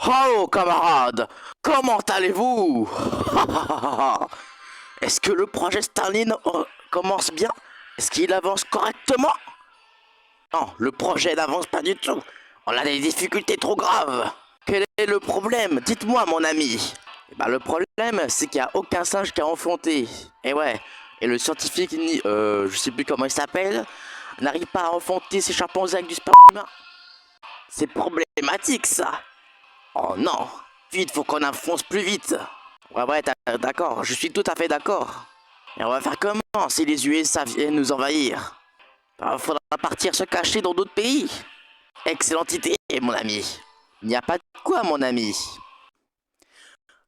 Oh camarades, comment allez-vous? Est-ce que le projet Staline commence bien? Est-ce qu'il avance correctement? Non, le projet n'avance pas du tout. On a des difficultés trop graves. Quel est le problème? Dites-moi mon ami. Eh ben, le problème, c'est qu'il n'y a aucun singe qui a enfanté. Et ouais, et le scientifique, je sais plus comment il s'appelle, n'arrive pas à enfanter ses chimpanzés avec du sperme humain. C'est problématique ça. Oh non, vite, faut qu'on enfonce plus vite. Ouais, d'accord, je suis tout à fait d'accord. Et on va faire comment si les USA viennent nous envahir? Ben, faudra partir se cacher dans d'autres pays. Excellente idée, mon ami. Il n'y a pas de quoi, mon ami.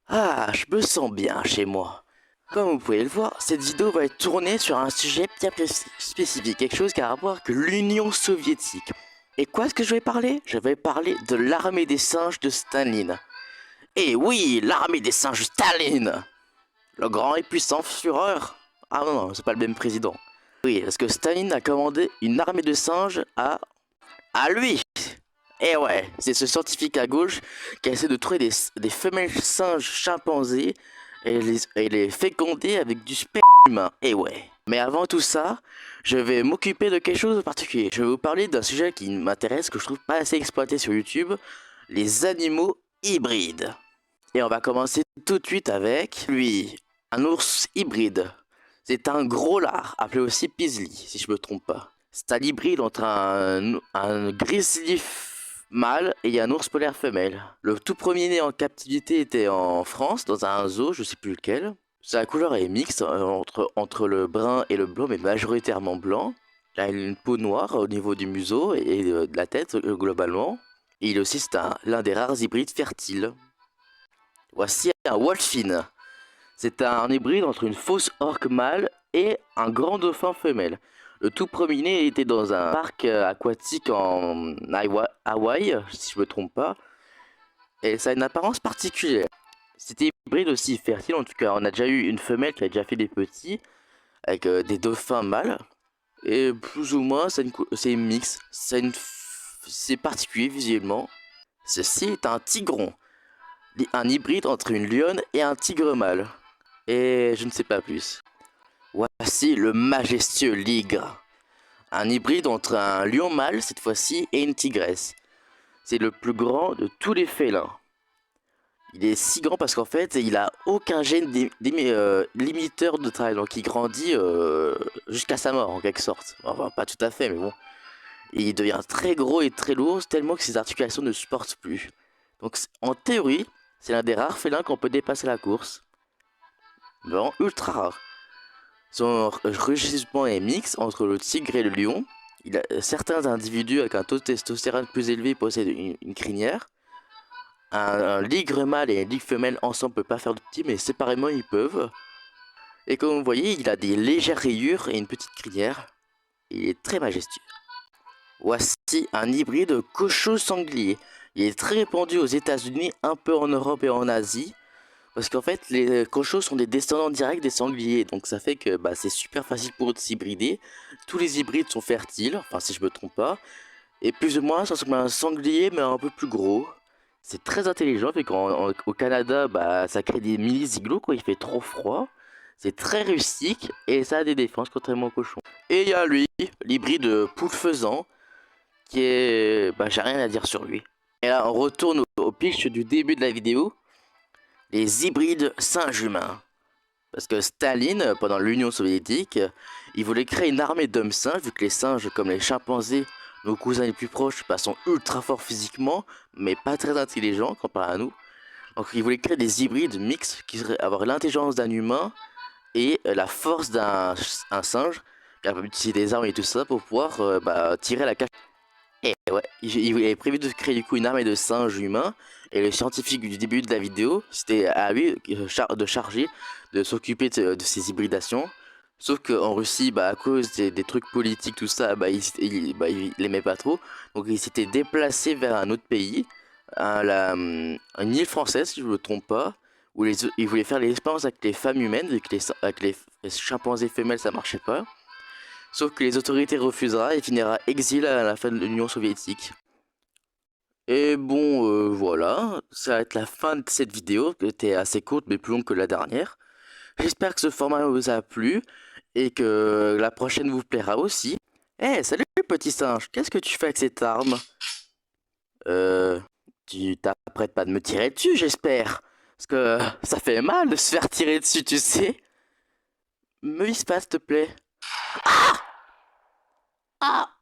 Ah, je me sens bien chez moi. Comme vous pouvez le voir, cette vidéo va être tournée sur un sujet bien spécifique, quelque chose qui a à voir avec l'Union soviétique. Et quoi est-ce que je vais parler? Je vais parler de l'armée des singes de Staline. Et oui, l'armée des singes Staline, le grand et puissant Führer. Ah non, c'est pas le même président. Oui, parce que Staline a commandé une armée de singes à lui. Et ouais, c'est ce scientifique à gauche qui essaie de trouver des femelles singes chimpanzés et les féconder avec du sperme humain. Et ouais. Mais avant tout ça, je vais m'occuper de quelque chose de particulier. Je vais vous parler d'un sujet qui m'intéresse, que je trouve pas assez exploité sur YouTube, les animaux hybrides. Et on va commencer tout de suite avec lui, un ours hybride. C'est un gros lard, appelé aussi Paisley, si je me trompe pas. C'est un hybride entre un grizzly mâle et un ours polaire femelle. Le tout premier né en captivité était en France, dans un zoo, je sais plus lequel. Sa couleur est mixte entre le brun et le blanc, mais majoritairement blanc. Il a une peau noire au niveau du museau et de la tête globalement. Et il aussi c'est l'un des rares hybrides fertiles. Voici un Wolfine. C'est un hybride entre une fausse orque mâle et un grand dauphin femelle. Le tout premier était dans un parc aquatique en Hawaï, si je me trompe pas. Et ça a une apparence particulière. C'était hybride aussi fertile, en tout cas on a déjà eu une femelle qui a déjà fait des petits, avec des dauphins mâles. Et plus ou moins c'est une mix, c'est particulier visuellement. Ceci est un tigron, un hybride entre une lionne et un tigre mâle. Et je ne sais pas plus. Voici le majestueux ligre. Un hybride entre un lion mâle cette fois-ci et une tigresse. C'est le plus grand de tous les félins. Il est si grand parce qu'en fait il a aucun gène limiteur de taille. Donc il grandit jusqu'à sa mort en quelque sorte. Enfin pas tout à fait mais bon. Et il devient très gros et très lourd tellement que ses articulations ne supportent plus. Donc en théorie c'est l'un des rares félins qu'on peut dépasser la course. Vraiment ultra rare. Son rugissement est mixte entre le tigre et le lion. Certains individus avec un taux de testostérone plus élevé possèdent une crinière. Un ligre mâle et un ligre femelle ensemble ne peuvent pas faire de petits, mais séparément ils peuvent. Et comme vous voyez, il a des légères rayures et une petite crinière. Il est très majestueux. Voici un hybride cochon-sanglier. Il est très répandu aux États-Unis, un peu en Europe et en Asie. Parce qu'en fait, les cochons sont des descendants directs des sangliers. Donc ça fait que c'est super facile pour eux de s'hybrider. Tous les hybrides sont fertiles, enfin si je me trompe pas. Et plus ou moins, ça ressemble à un sanglier, mais un peu plus gros. C'est très intelligent, fait qu'au Canada, ça crée des mini-igloos quand il fait trop froid. C'est très rustique et ça a des défenses contrairement aux cochons. Et il y a lui, l'hybride poule faisan, qui est... j'ai rien à dire sur lui. Et là, on retourne au pitch du début de la vidéo. Les hybrides singes humains. Parce que Staline, pendant l'Union soviétique, il voulait créer une armée d'hommes singes, vu que les singes, comme les chimpanzés, nos cousins les plus proches, sont ultra forts physiquement, mais pas très intelligents comparé à nous. Donc il voulait créer des hybrides mixtes qui seraient avoir l'intelligence d'un humain et la force d'un singe, capable d'utiliser des armes et tout ça pour pouvoir tirer la cache. Et ouais, il avait prévu de créer du coup une armée de singes humains. Et le scientifique du début de la vidéo, c'était à lui de charger de s'occuper de ces hybridations. Sauf qu'en Russie, à cause des trucs politiques, tout ça, il aimait pas trop. Donc il s'était déplacé vers un autre pays, une île française si je ne me trompe pas, où il voulait faire l'expérience avec les femmes humaines, vu que avec les chimpanzés femelles ça marchait pas. Sauf que les autorités refusera et finira exilé à la fin de l'Union soviétique. Et bon, voilà, ça va être la fin de cette vidéo, qui était assez courte mais plus longue que la dernière. J'espère que ce format vous a plu et que la prochaine vous plaira aussi. Eh, salut petit singe, qu'est-ce que tu fais avec cette arme? Euh, Tu t'apprêtes pas de me tirer dessus, j'espère. Parce que ça fait mal de se faire tirer dessus, tu sais. Me vise pas, s'il te plaît. Ah!